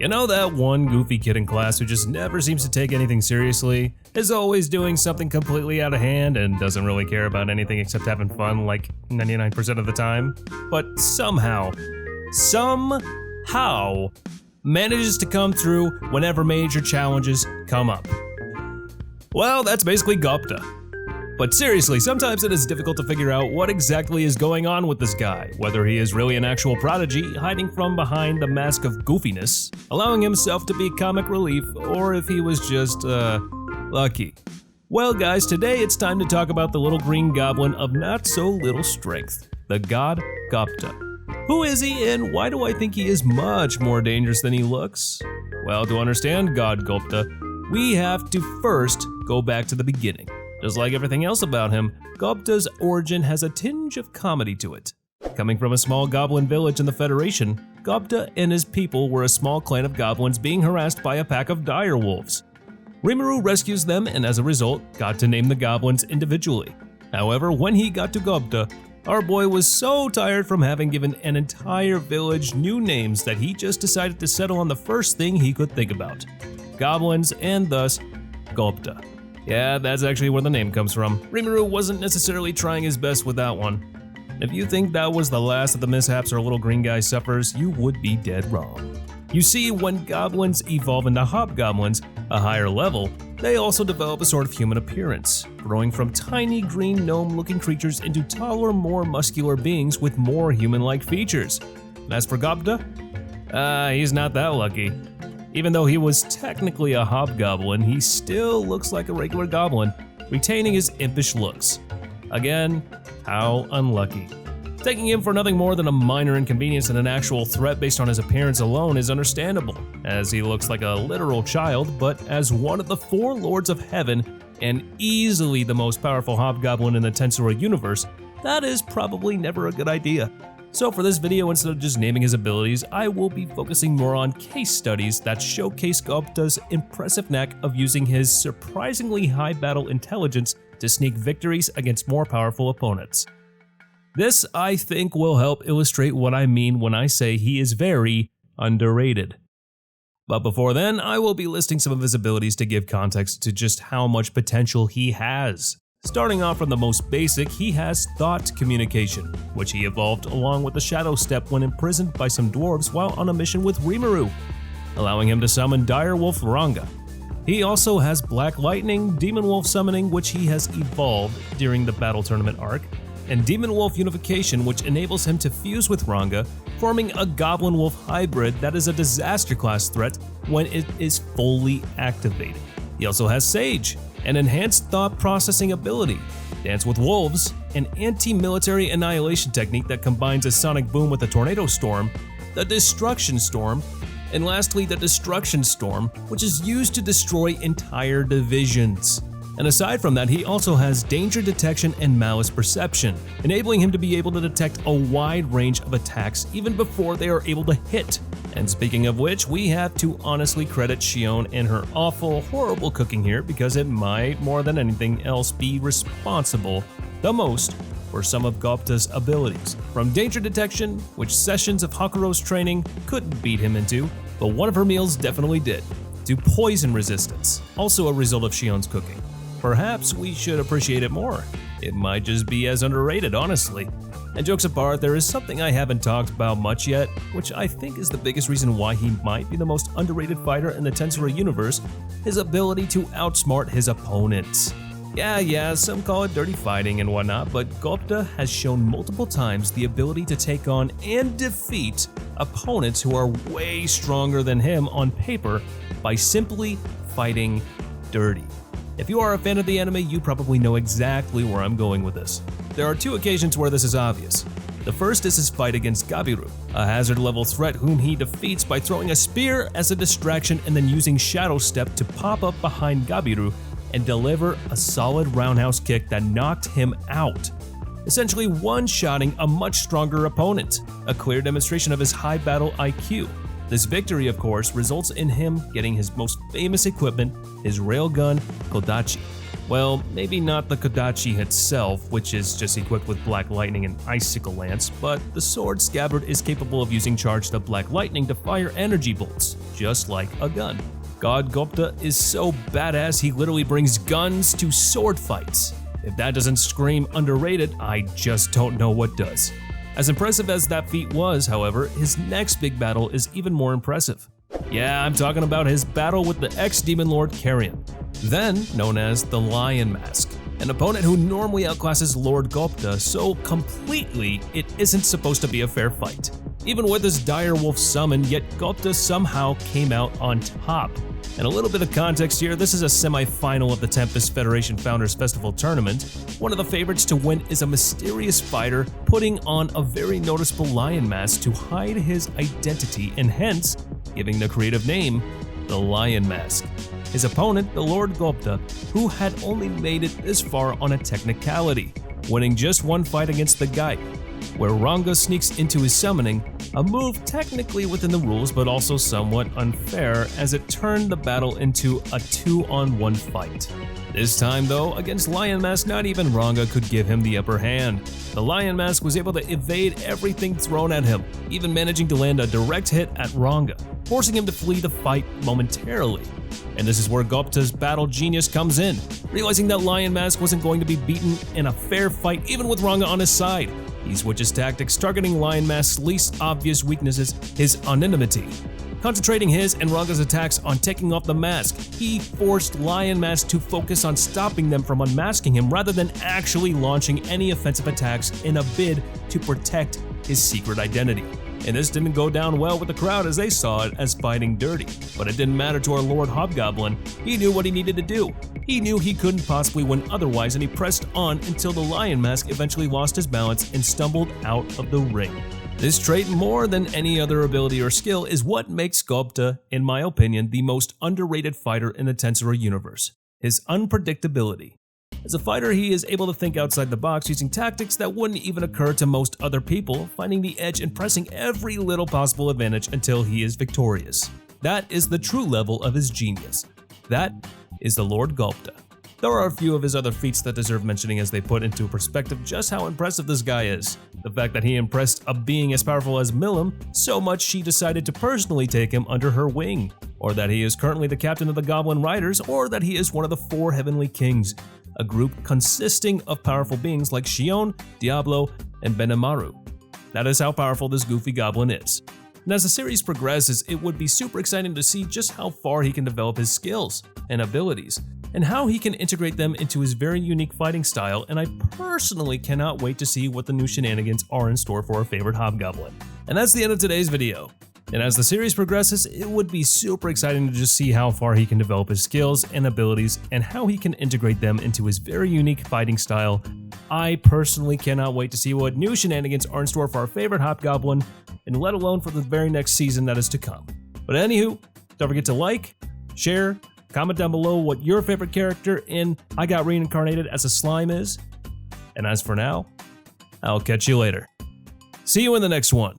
You know that one goofy kid in class who just never seems to take anything seriously, is always doing something completely out of hand and doesn't really care about anything except having fun like 99% of the time, but somehow manages to come through whenever major challenges come up? Well, that's basically Gupta. But seriously, sometimes it is difficult to figure out what exactly is going on with this guy, whether he is really an actual prodigy hiding from behind the mask of goofiness, allowing himself to be comic relief, or if he was just, lucky. Well guys, today it's time to talk about the little green goblin of not so little strength, the god Gupta. Who is he and why do I think he is much more dangerous than he looks? Well, to understand God Gupta, we have to first go back to the beginning. Just like everything else about him, Gupta's origin has a tinge of comedy to it. Coming from a small goblin village in the Federation, Gupta and his people were a small clan of goblins being harassed by a pack of dire wolves. Rimuru rescues them and as a result, got to name the goblins individually. However, when he got to Gupta, our boy was so tired from having given an entire village new names that he just decided to settle on the first thing he could think about: goblins, and thus Gupta. Yeah, that's actually where the name comes from. Rimuru wasn't necessarily trying his best with that one. If you think that was the last of the mishaps our little green guy suffers, you would be dead wrong. You see, when goblins evolve into hobgoblins, a higher level, they also develop a sort of human appearance, growing from tiny green gnome-looking creatures into taller, more muscular beings with more human-like features. And as for Gupta, he's not that lucky. Even though he was technically a hobgoblin, he still looks like a regular goblin, retaining his impish looks. Again, how unlucky. Taking him for nothing more than a minor inconvenience and an actual threat based on his appearance alone is understandable, as he looks like a literal child, but as one of the 4 Lords of Heaven and easily the most powerful hobgoblin in the Tensura universe, that is probably never a good idea. So for this video, instead of just naming his abilities, I will be focusing more on case studies that showcase Gupta's impressive knack of using his surprisingly high battle intelligence to sneak victories against more powerful opponents. This, I think, will help illustrate what I mean when I say he is very underrated. But before then, I will be listing some of his abilities to give context to just how much potential he has. Starting off from the most basic, he has thought communication, which he evolved along with the Shadow Step when imprisoned by some dwarves while on a mission with Rimuru, allowing him to summon Dire Wolf Ranga. He also has Black Lightning, Demon Wolf Summoning, which he has evolved during the Battle Tournament arc, and Demon Wolf Unification, which enables him to fuse with Ranga, forming a Goblin Wolf hybrid that is a disaster class threat when it is fully activated. He also has Sage, an enhanced thought processing ability, Dance with Wolves, an anti-military annihilation technique that combines a sonic boom with a tornado storm, the Destruction Storm, and lastly the Destruction Storm, which is used to destroy entire divisions. And aside from that, he also has Danger Detection and Malice Perception, enabling him to be able to detect a wide range of attacks even before they are able to hit. And speaking of which, we have to honestly credit Xion and her awful, horrible cooking here because it might, more than anything else, be responsible the most for some of Gupta's abilities. From Danger Detection, which sessions of Hakuro's training couldn't beat him into, but one of her meals definitely did, to Poison Resistance, also a result of Xion's cooking. Perhaps we should appreciate it more. It might just be as underrated, honestly. And jokes apart, there is something I haven't talked about much yet, which I think is the biggest reason why he might be the most underrated fighter in the Tensura universe: his ability to outsmart his opponents. Yeah, some call it dirty fighting and whatnot, but Gupta has shown multiple times the ability to take on and defeat opponents who are way stronger than him on paper by simply fighting dirty. If you are a fan of the anime, you probably know exactly where I'm going with this. There are 2 occasions where this is obvious. The first is his fight against Gabiru, a hazard level threat whom he defeats by throwing a spear as a distraction and then using Shadow Step to pop up behind Gabiru and deliver a solid roundhouse kick that knocked him out, essentially one-shotting a much stronger opponent, a clear demonstration of his high battle IQ. This victory, of course, results in him getting his most famous equipment, his railgun Kodachi. Well, maybe not the Kodachi itself, which is just equipped with Black Lightning and Icicle Lance, but the sword scabbard is capable of using charged up Black Lightning to fire energy bolts, just like a gun. God Gupta is so badass he literally brings guns to sword fights. If that doesn't scream underrated, I just don't know what does. As impressive as that feat was, however, his next big battle is even more impressive. Yeah, I'm talking about his battle with the ex-Demon Lord Carrion, then known as the Lion Mask, an opponent who normally outclasses Lord Gupta so completely it isn't supposed to be a fair fight. Even with his direwolf summon, yet Gupta somehow came out on top. And a little bit of context here, this is a semi-final of the Tempest Federation Founders Festival Tournament. One of the favorites to win is a mysterious fighter putting on a very noticeable lion mask to hide his identity and hence giving the creative name, the Lion Mask. His opponent, the Lord Gupta, who had only made it this far on a technicality, winning just one fight against the Guy, where Ranga sneaks into his summoning, a move technically within the rules but also somewhat unfair as it turned the battle into a 2-on-1 fight. This time though, against Lion Mask, not even Ranga could give him the upper hand. The Lion Mask was able to evade everything thrown at him, even managing to land a direct hit at Ranga, forcing him to flee the fight momentarily. And this is where Gupta's battle genius comes in, realizing that Lion Mask wasn't going to be beaten in a fair fight even with Ranga on his side. He switches tactics, targeting Lion Mask's least obvious weaknesses, his anonymity. Concentrating his and Ranga's attacks on taking off the mask, he forced Lion Mask to focus on stopping them from unmasking him rather than actually launching any offensive attacks in a bid to protect his secret identity. And this didn't go down well with the crowd as they saw it as fighting dirty. But it didn't matter to our Lord Hobgoblin. He knew what he needed to do. He knew he couldn't possibly win otherwise, and he pressed on until the Lion Mask eventually lost his balance and stumbled out of the ring. This trait, more than any other ability or skill, is what makes Gupta, in my opinion, the most underrated fighter in the Tensura universe: his unpredictability. As a fighter, he is able to think outside the box using tactics that wouldn't even occur to most other people, finding the edge and pressing every little possible advantage until he is victorious. That is the true level of his genius. That is the Lord Gupta. There are a few of his other feats that deserve mentioning as they put into perspective just how impressive this guy is. The fact that he impressed a being as powerful as Milim so much she decided to personally take him under her wing, or that he is currently the captain of the Goblin Riders, or that he is one of the 4 Heavenly Kings, a group consisting of powerful beings like Xion, Diablo, and Benimaru. That is how powerful this goofy goblin is. And as the series progresses, it would be super exciting to see just how far he can develop his skills and abilities, and how he can integrate them into his very unique fighting style, and I personally cannot wait to see what the new shenanigans are in store for our favorite Hobgoblin. And that's the end of today's video. And as the series progresses, it would be super exciting to just see how far he can develop his skills and abilities and how he can integrate them into his very unique fighting style. I personally cannot wait to see what new shenanigans are in store for our favorite Hobgoblin, and let alone for the very next season that is to come. But anywho, don't forget to like, share, comment down below what your favorite character in I Got Reincarnated as a Slime is. And as for now, I'll catch you later. See you in the next one.